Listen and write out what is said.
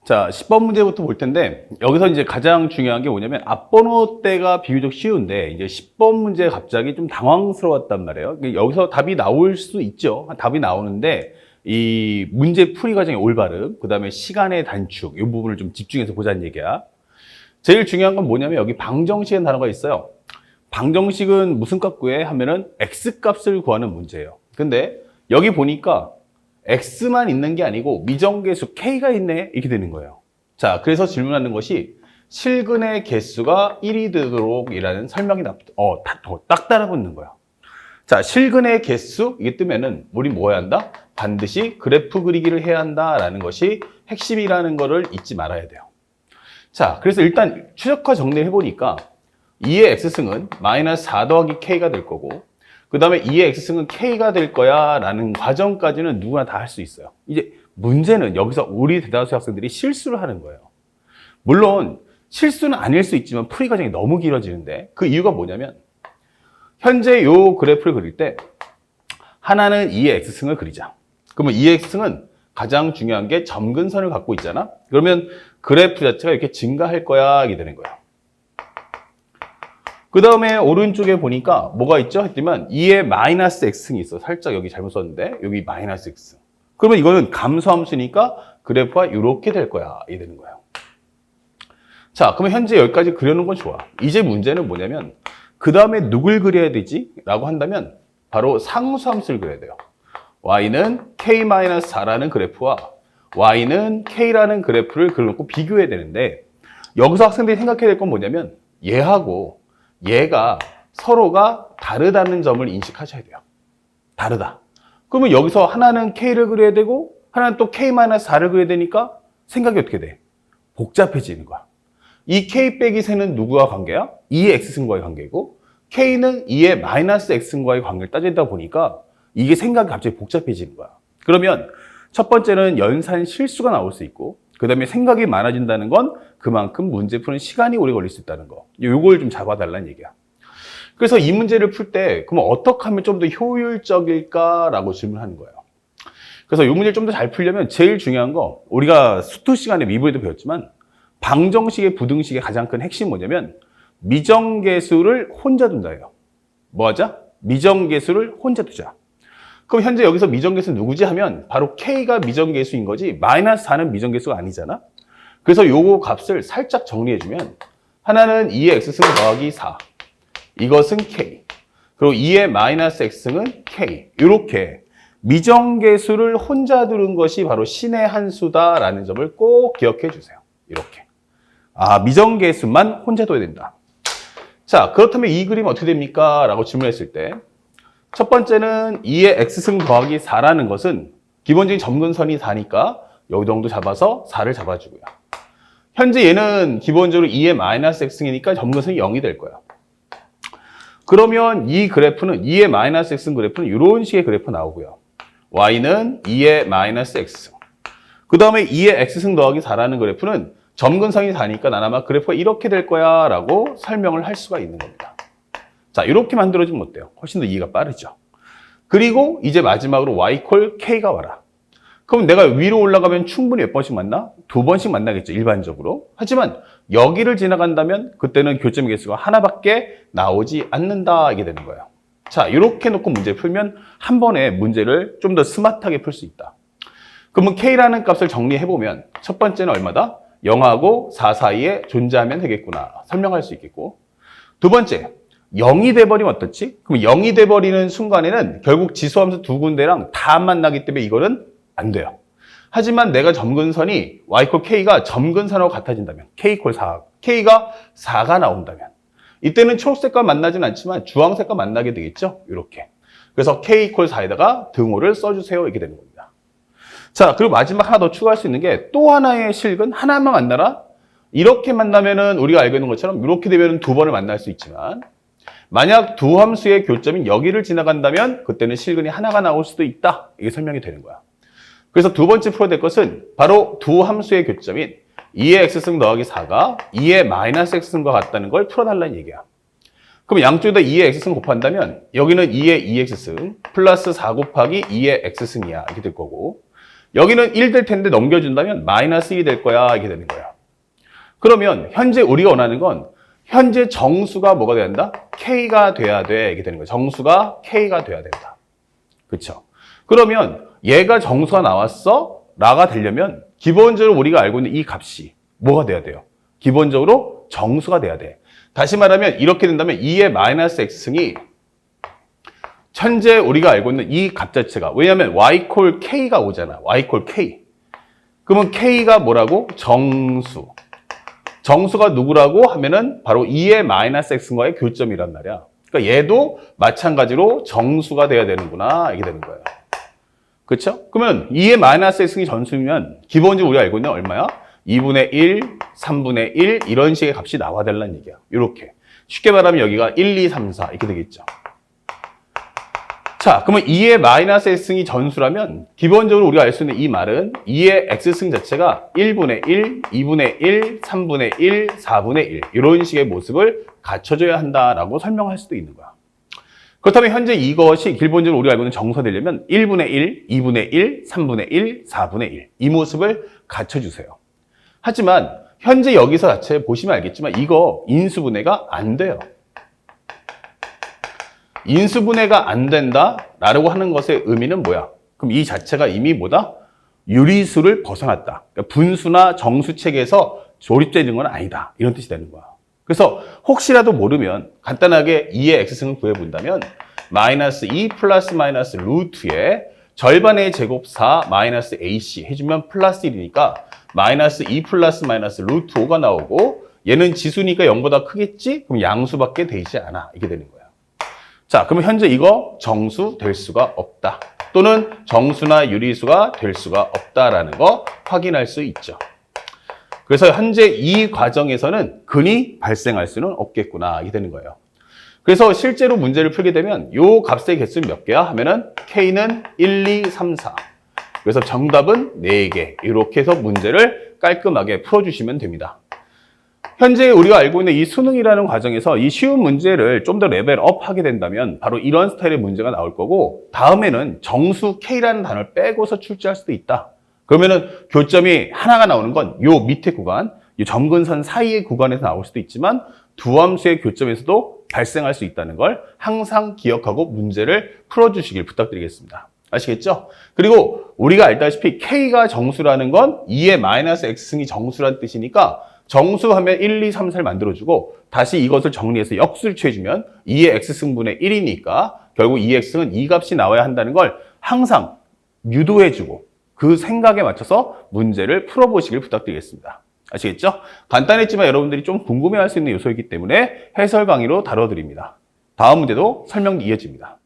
자, 10번 문제부터 볼 텐데, 여기서 이제 가장 중요한 게 뭐냐면, 앞번호 때가 비교적 쉬운데, 이제 10번 문제 갑자기 좀 당황스러웠단 말이에요. 여기서 답이 나올 수 있죠. 답이 나오는데, 이 문제 풀이 과정의 올바름, 그 다음에 시간의 단축, 이 부분을 좀 집중해서 보자는 얘기야. 제일 중요한 건 뭐냐면, 여기 방정식이라는 단어가 있어요. 방정식은 무슨 값 구해? 하면은, x 값을 구하는 문제예요. 근데, 여기 보니까, x만 있는 게 아니고 미정계수 k가 있네 이렇게 되는 거예요. 자, 그래서 질문하는 것이 실근의 개수가 1이 되도록 이라는 설명이 딱 따라붙는 거야. 자, 실근의 개수 이게 뜨면은 우리 뭐 해야 한다? 반드시 그래프 그리기를 해야 한다라는 것이 핵심이라는 거를 잊지 말아야 돼요. 자, 그래서 일단 최적화 정리를 해보니까 2의 x승은 마이너스 4 더하기 k가 될 거고, 그 다음에 2의 x승은 k가 될 거야 라는 과정까지는 누구나 다 할 수 있어요. 이제 문제는 여기서 우리 대다수 학생들이 실수를 하는 거예요. 물론 실수는 아닐 수 있지만 풀이 과정이 너무 길어지는데, 그 이유가 뭐냐면 현재 요 그래프를 그릴 때 하나는 2의 x승을 그리자. 그러면 2의 x승은 가장 중요한 게 점근선을 갖고 있잖아. 그러면 그래프 자체가 이렇게 증가할 거야 이게 되는 거야. 그 다음에 오른쪽에 보니까 뭐가 있죠? 했더니 2의 마이너스 x승이 있어. 살짝 여기 잘못 썼는데 여기 마이너스 x승. 그러면 이거는 감소함수니까 그래프가 이렇게 될 거야. 이게 되는 거예요. 자, 그러면 현재 여기까지 그려놓은 건 좋아. 이제 문제는 뭐냐면 그 다음에 누굴 그려야 되지? 라고 한다면 바로 상수함수를 그려야 돼요. y는 k-4라는 그래프와 y는 k라는 그래프를 그려놓고 비교해야 되는데, 여기서 학생들이 생각해야 될 건 뭐냐면 얘하고 얘가 서로가 다르다는 점을 인식하셔야 돼요. 다르다. 그러면 여기서 하나는 K를 그려야 되고 하나는 또 K-4를 그려야 되니까 생각이 어떻게 돼? 복잡해지는 거야. 이 K 빼기 세는 누구와 관계야? 2의 X승과의 관계고, K는 2의 마이너스 X승과의 관계를 따지다 보니까 이게 생각이 갑자기 복잡해지는 거야. 그러면 첫 번째는 연산 실수가 나올 수 있고, 그 다음에 생각이 많아진다는 건 그만큼 문제 푸는 시간이 오래 걸릴 수 있다는 거. 요걸 좀 잡아달라는 얘기야. 그래서 이 문제를 풀 때, 그럼 어떻게 하면 좀 더 효율적일까라고 질문하는 거예요. 그래서 이 문제를 좀 더 잘 풀려면 제일 중요한 거, 우리가 수투 시간에 미분에도 배웠지만, 방정식의 부등식의 가장 큰 핵심이 뭐냐면, 미정계수를 혼자 둔다예요. 뭐 하자? 미정계수를 혼자 두자. 그럼 현재 여기서 미정계수는 누구지 하면 바로 K가 미정계수인 거지, 마이너스 4는 미정계수가 아니잖아. 그래서 요거 값을 살짝 정리해주면 하나는 2의 x승 더하기 4, 이것은 K, 그리고 2의 마이너스 x승은 K. 이렇게 미정계수를 혼자 두는 것이 바로 신의 한 수다라는 점을 꼭 기억해 주세요. 이렇게. 아, 미정계수만 혼자 둬야 된다. 자, 그렇다면 이 그림 어떻게 됩니까? 라고 질문했을 때, 첫 번째는 2의 x승 더하기 4라는 것은 기본적인 점근선이 4니까 여기 정도 잡아서 4를 잡아주고요. 현재 얘는 기본적으로 2의 마이너스 x승이니까 점근선이 0이 될 거야. 그러면 이 그래프는 2의 마이너스 x승 그래프는 이런 식의 그래프 나오고요. y는 2의 마이너스 x승. 그 다음에 2의 x승 더하기 4라는 그래프는 점근선이 4니까 난 아마 그래프가 이렇게 될 거야 라고 설명을 할 수가 있는 겁니다. 자, 이렇게 만들어지면 어때요? 훨씬 더 이해가 빠르죠. 그리고 이제 마지막으로 y 콜 k가 와라. 그럼 내가 위로 올라가면 충분히 몇 번씩 만나? 2번씩 만나겠죠, 일반적으로. 하지만 여기를 지나간다면 그때는 교점의 개수가 하나밖에 나오지 않는다, 이게 되는 거예요. 자, 이렇게 놓고 문제 풀면 한 번에 문제를 좀 더 스마트하게 풀 수 있다. 그러면 k라는 값을 정리해보면 첫 번째는 얼마다? 0하고 4 사이에 존재하면 되겠구나, 설명할 수 있겠고. 두 번째, 0이 돼버리면 어떻지? 그럼 0이 돼버리는 순간에는 결국 지수함수 두 군데랑 다 만나기 때문에 이거는 안 돼요. 하지만 내가 점근선이 y 콜 k가 점근선하고 같아진다면, k 콜 4, k가 4가 나온다면, 이때는 초록색과 만나지는 않지만 주황색과 만나게 되겠죠? 이렇게. 그래서 k 콜 4에다가 등호를 써주세요. 이렇게 되는 겁니다. 자, 그리고 마지막 하나 더 추가할 수 있는 게, 또 하나의 실근 하나만 만나라? 이렇게 만나면은 우리가 알고 있는 것처럼 이렇게 되면 두 번을 만날 수 있지만, 만약 두 함수의 교점인 여기를 지나간다면 그때는 실근이 하나가 나올 수도 있다. 이게 설명이 되는 거야. 그래서 두 번째 풀어야 될 것은 바로 두 함수의 교점인 2의 x승 더하기 4가 2의 마이너스 x승과 같다는 걸 풀어달라는 얘기야. 그럼 양쪽에다 2의 x승 곱한다면 여기는 2의 2x승 플러스 4 곱하기 2의 x승이야. 이렇게 될 거고, 여기는 1 될 텐데 넘겨준다면 마이너스 1이 될 거야. 이렇게 되는 거예요. 그러면 현재 우리가 원하는 건 현재 정수가 뭐가 돼야 된다? K가 돼야 돼. 이렇게 되는 거예요. 정수가 K가 돼야 된다. 그렇죠? 그러면 얘가 정수가 나왔어? 라가 되려면 기본적으로 우리가 알고 있는 이 값이 뭐가 돼야 돼요? 기본적으로 정수가 돼야 돼. 다시 말하면 이렇게 된다면 2의 마이너스 x승이 현재 우리가 알고 있는 이 값 자체가, 왜냐하면 y 콜 k가 오잖아. y 콜 k. 그러면 k가 뭐라고? 정수. 정수가 누구라고 하면은 바로 2의 마이너스 x과의 교점이란 말이야. 그러니까 얘도 마찬가지로 정수가 돼야 되는구나. 이게 되는 거예요. 그렇죠? 그러면 2의 마이너스 x승이 정수면 기본적으로 우리가 알고 있는 얼마야? 2분의 1, 3분의 1 이런 식의 값이 나와야 된다는 얘기야. 이렇게. 쉽게 말하면 여기가 1, 2, 3, 4 이렇게 되겠죠. 자, 그러면 2의 마이너스 x승이 전수라면 기본적으로 우리가 알 수 있는 이 말은 2의 x승 자체가 1분의 1, 2분의 1, 3분의 1, 4분의 1 이런 식의 모습을 갖춰줘야 한다라고 설명할 수도 있는 거야. 그렇다면 현재 이것이 기본적으로 우리가 알고 있는 정수가 되려면 1분의 1, 2분의 1, 3분의 1, 4분의 1 이 모습을 갖춰주세요. 하지만 현재 여기서 자체 보시면 알겠지만 이거 인수분해가 안 돼요. 인수분해가 안 된다라고 하는 것의 의미는 뭐야? 그럼 이 자체가 이미 뭐다? 유리수를 벗어났다. 그러니까 분수나 정수 체계에서 조립되는 건 아니다. 이런 뜻이 되는 거야. 그래서 혹시라도 모르면 간단하게 2의 x승을 구해본다면 마이너스 2 플러스 마이너스 루트의 절반의 제곱 4 마이너스 ac 해주면 플러스 1이니까 마이너스 2 플러스 마이너스 루트 5가 나오고 얘는 지수니까 0보다 크겠지? 그럼 양수밖에 되지 않아. 이게 되는 거야. 자, 그러면 현재 이거 정수 될 수가 없다. 또는 정수나 유리수가 될 수가 없다라는 거 확인할 수 있죠. 그래서 현재 이 과정에서는 근이 발생할 수는 없겠구나. 이게 되는 거예요. 그래서 실제로 문제를 풀게 되면 요 값의 개수는 몇 개야? 하면은 K는 1, 2, 3, 4. 그래서 정답은 4개. 이렇게 해서 문제를 깔끔하게 풀어주시면 됩니다. 현재 우리가 알고 있는 이 수능이라는 과정에서 이 쉬운 문제를 좀 더 레벨업 하게 된다면 바로 이런 스타일의 문제가 나올 거고 다음에는 정수 K라는 단어를 빼고서 출제할 수도 있다. 그러면은 교점이 하나가 나오는 건 요 밑에 구간, 이 점근선 사이의 구간에서 나올 수도 있지만 두 함수의 교점에서도 발생할 수 있다는 걸 항상 기억하고 문제를 풀어주시길 부탁드리겠습니다. 아시겠죠? 그리고 우리가 알다시피 K가 정수라는 건 2의 마이너스 x승이 정수라는 뜻이니까 정수하면 1, 2, 3, 4를 만들어주고 다시 이것을 정리해서 역수를 취해주면 2의 x승분의 1이니까 결국 2의 x승은 이 값이 나와야 한다는 걸 항상 유도해주고 그 생각에 맞춰서 문제를 풀어보시길 부탁드리겠습니다. 아시겠죠? 간단했지만 여러분들이 좀 궁금해할 수 있는 요소이기 때문에 해설 강의로 다뤄드립니다. 다음 문제도 설명 이어집니다.